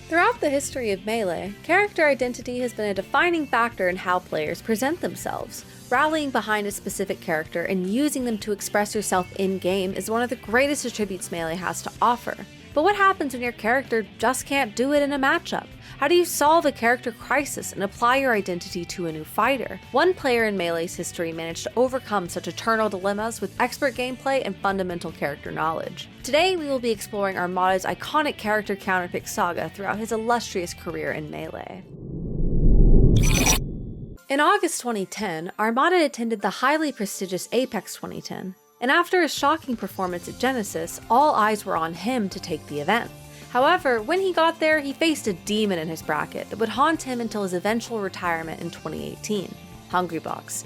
Throughout the history of Melee, character identity has been a defining factor in how players present themselves. Rallying behind a specific character and using them to express yourself in-game is one of the greatest attributes Melee has to offer. But what happens when your character just can't do it in a matchup? How do you solve a character crisis and apply your identity to a new fighter? One player in Melee's history managed to overcome such eternal dilemmas with expert gameplay and fundamental character knowledge. Today we will be exploring Armada's iconic character counterpick Saga throughout his illustrious career in Melee. In August 2010, Armada attended the highly prestigious Apex 2010, and after a shocking performance at Genesis, all eyes were on him to take the event. However, when he got there, he faced a demon in his bracket that would haunt him until his eventual retirement in 2018, Hungrybox.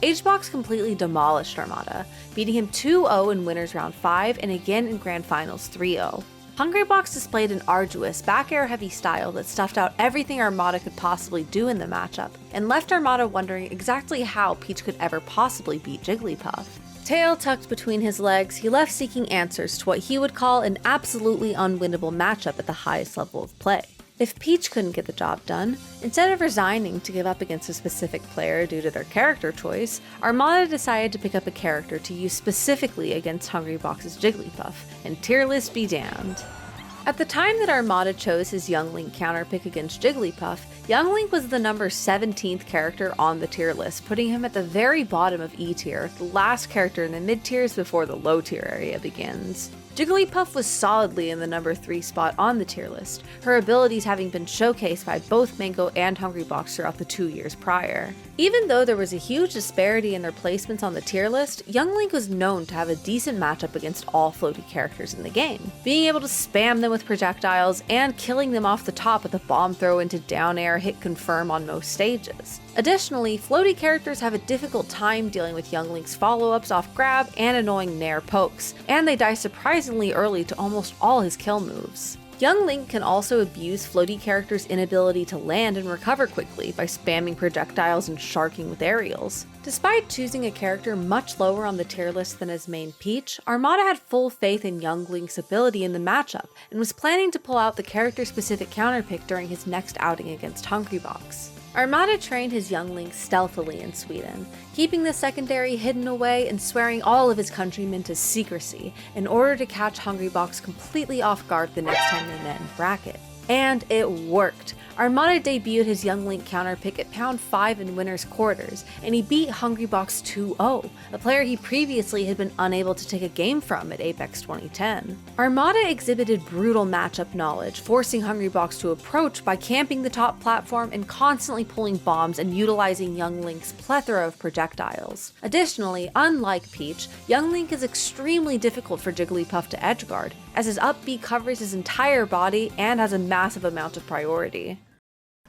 HBox completely demolished Armada, beating him 2-0 in Winners Round 5 and again in Grand Finals 3-0. Hungrybox displayed an arduous, back-air-heavy style that stuffed out everything Armada could possibly do in the matchup, and left Armada wondering exactly how Peach could ever possibly beat Jigglypuff. Tail tucked between his legs, he left seeking answers to what he would call an absolutely unwinnable matchup at the highest level of play. If Peach couldn't get the job done, instead of resigning to give up against a specific player due to their character choice, Armada decided to pick up a character to use specifically against Hungrybox's Jigglypuff, and tier list be damned. At the time that Armada chose his Young Link counterpick against Jigglypuff, Young Link was the number 17th character on the tier list, putting him at the very bottom of E tier, the last character in the mid tiers before the low tier area begins. Jigglypuff was solidly in the number 3 spot on the tier list, her abilities having been showcased by both Mango and Hungrybox throughout the 2 years prior. Even though there was a huge disparity in their placements on the tier list, Young Link was known to have a decent matchup against all floaty characters in the game, being able to spam them with projectiles and killing them off the top with a bomb throw into down air hit confirm on most stages. Additionally, floaty characters have a difficult time dealing with Young Link's follow-ups off grab and annoying nair pokes, and they die surprisingly early to almost all his kill moves. Young Link can also abuse floaty characters' inability to land and recover quickly by spamming projectiles and sharking with aerials. Despite choosing a character much lower on the tier list than his main Peach, Armada had full faith in Young Link's ability in the matchup, and was planning to pull out the character-specific counterpick during his next outing against Hungrybox. Armada trained his Young Link stealthily in Sweden, keeping the secondary hidden away and swearing all of his countrymen to secrecy in order to catch Hungrybox completely off guard the next time they met in bracket. And it worked! Armada debuted his Young Link counterpick at Pound 5 in Winners Quarters, and he beat Hungrybox 2-0, a player he previously had been unable to take a game from at Apex 2010. Armada exhibited brutal matchup knowledge, forcing Hungrybox to approach by camping the top platform and constantly pulling bombs and utilizing Young Link's plethora of projectiles. Additionally, unlike Peach, Young Link is extremely difficult for Jigglypuff to edgeguard, as his up B covers his entire body and has a massive amount of priority.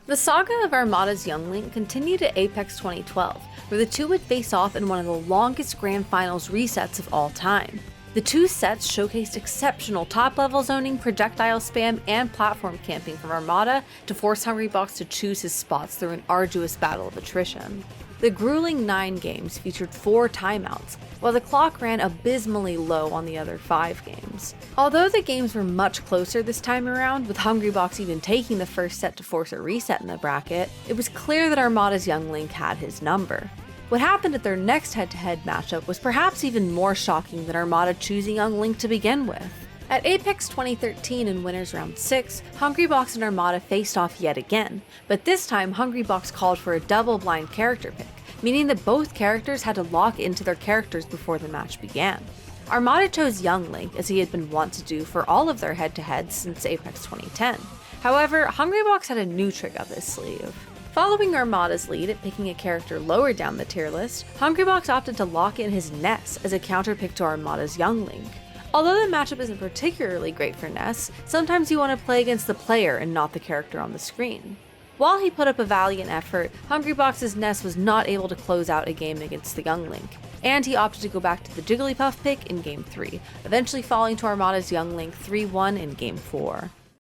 The saga of Armada's Young Link continued at Apex 2012, where the two would face off in one of the longest Grand Finals resets of all time. The two sets showcased exceptional top-level zoning, projectile spam, and platform camping from Armada to force Hungrybox to choose his spots through an arduous battle of attrition. The grueling 9 games featured 4 timeouts, while the clock ran abysmally low on the other 5 games. Although the games were much closer this time around, with Hungrybox even taking the first set to force a reset in the bracket, it was clear that Armada's Young Link had his number. What happened at their next head-to-head matchup was perhaps even more shocking than Armada choosing Young Link to begin with. At Apex 2013 in Winners Round 6, Hungrybox and Armada faced off yet again, but this time Hungrybox called for a double-blind character pick, meaning that both characters had to lock into their characters before the match began. Armada chose Young Link, as he had been wont to do for all of their head-to-heads since Apex 2010. However, Hungrybox had a new trick up his sleeve. Following Armada's lead at picking a character lower down the tier list, Hungrybox opted to lock in his Ness as a counterpick to Armada's Young Link. Although the matchup isn't particularly great for Ness, sometimes you want to play against the player and not the character on the screen. While he put up a valiant effort, Hungrybox's Ness was not able to close out a game against the Young Link, and he opted to go back to the Jigglypuff pick in Game 3, eventually falling to Armada's Young Link 3-1 in Game 4.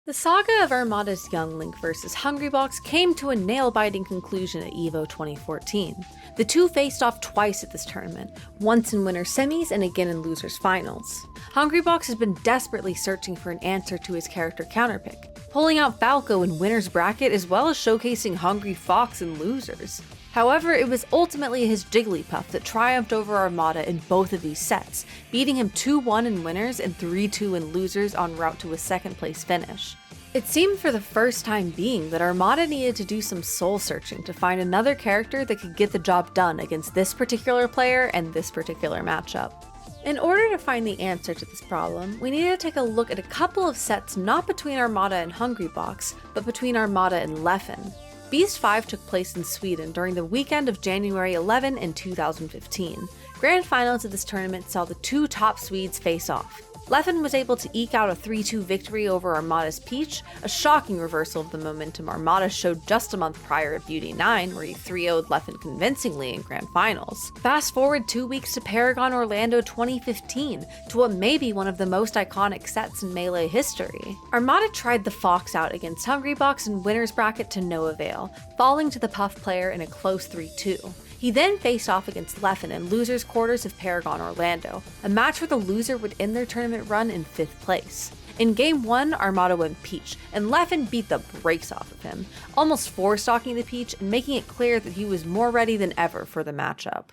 The saga of Armada's Young Link vs Hungrybox came to a nail-biting conclusion at EVO 2014. The two faced off twice at this tournament, once in winners semis and again in losers finals. Hungrybox has been desperately searching for an answer to his character Counterpick, pulling out Falco in winners bracket as well as showcasing Hungry Fox in losers. However, it was ultimately his Jigglypuff that triumphed over Armada in both of these sets, beating him 2-1 in winners and 3-2 in losers en route to a second place finish. It seemed for the first time being that Armada needed to do some soul searching to find another character that could get the job done against this particular player and this particular matchup. In order to find the answer to this problem, we needed to take a look at a couple of sets not between Armada and Hungrybox, but between Armada and Leffen. Beast 5 took place in Sweden during the weekend of January 11 in 2015. Grand finals of this tournament saw the two top Swedes face off. Leffen was able to eke out a 3-2 victory over Armada's Peach, a shocking reversal of the momentum Armada showed just a month prior at Beauty 9, where he 3-0'd Leffen convincingly in Grand Finals. Fast forward 2 weeks to Paragon Orlando 2015, to what may be one of the most iconic sets in Melee history. Armada tried the Fox out against Hungrybox in winners bracket to no avail, falling to the Puff player in a close 3-2. He then faced off against Leffen in losers quarters of Paragon Orlando, a match where the loser would end their tournament run in 5th place. In Game 1, Armada went Peach, and Leffen beat the brakes off of him, almost 4-stalking the Peach and making it clear that he was more ready than ever for the matchup.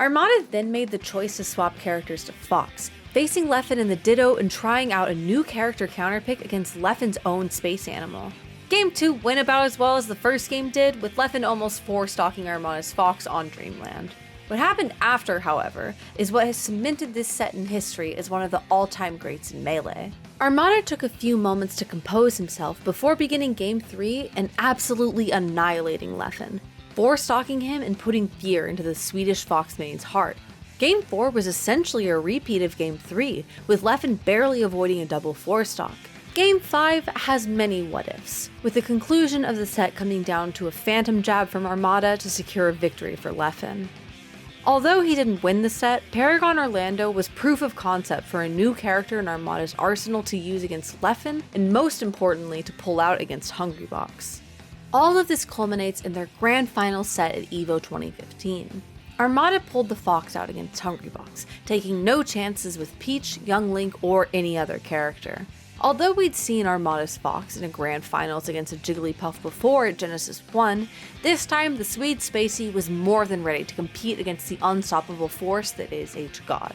Armada then made the choice to swap characters to Fox, facing Leffen in the Ditto and trying out a new character counterpick against Leffen's own space animal. Game 2 went about as well as the first game did, with Leffen almost 4-stalking Armada's Fox on Dreamland. What happened after, however, is what has cemented this set in history as one of the all-time greats in Melee. Armada took a few moments to compose himself before beginning Game 3 and absolutely annihilating Leffen, 4-stalking him and putting fear into the Swedish Fox main's heart. Game 4 was essentially a repeat of Game 3, with Leffen barely avoiding a double 4-stalk. Game 5 has many what-ifs, with the conclusion of the set coming down to a phantom jab from Armada to secure a victory for Leffen. Although he didn't win the set, Paragon Orlando was proof of concept for a new character in Armada's arsenal to use against Leffen, and most importantly to pull out against Hungrybox. All of this culminates in their grand final set at EVO 2015. Armada pulled the Fox out against Hungrybox, taking no chances with Peach, Young Link, or any other character. Although we'd seen Armada's Fox in a grand finals against a Jigglypuff before at Genesis 1, this time the Swede Spacey was more than ready to compete against the unstoppable force that is HookGangGod.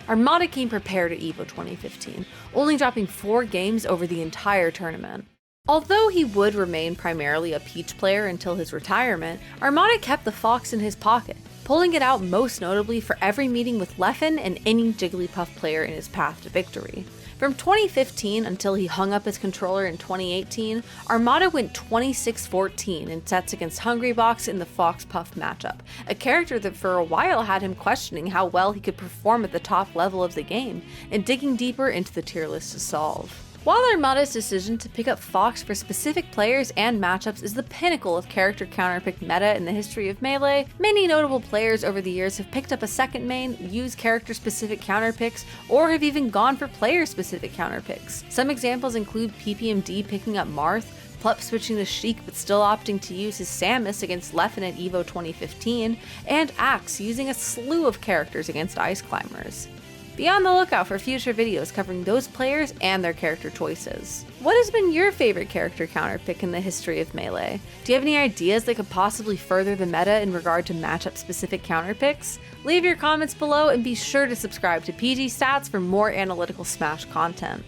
Armada came prepared at EVO 2015, only dropping 4 games over the entire tournament. Although he would remain primarily a Peach player until his retirement, Armada kept the Fox in his pocket, pulling it out most notably for every meeting with Leffen and any Jigglypuff player in his path to victory. From 2015 until he hung up his controller in 2018, Armada went 26-14 in sets against Hungrybox in the Fox-Puff matchup, a character that for a while had him questioning how well he could perform at the top level of the game, and digging deeper into the tier list to solve. While Armada's decision to pick up Fox for specific players and matchups is the pinnacle of character counterpick meta in the history of Melee, many notable players over the years have picked up a second main, used character-specific counterpicks, or have even gone for player-specific counterpicks. Some examples include PPMD picking up Marth, Plup switching to Sheik but still opting to use his Samus against Leffen at EVO 2015, and Axe using a slew of characters against Ice Climbers. Be on the lookout for future videos covering those players and their character choices. What has been your favorite character counterpick in the history of Melee? Do you have any ideas that could possibly further the meta in regard to matchup-specific counterpicks? Leave your comments below and be sure to subscribe to PGstats for more analytical Smash content.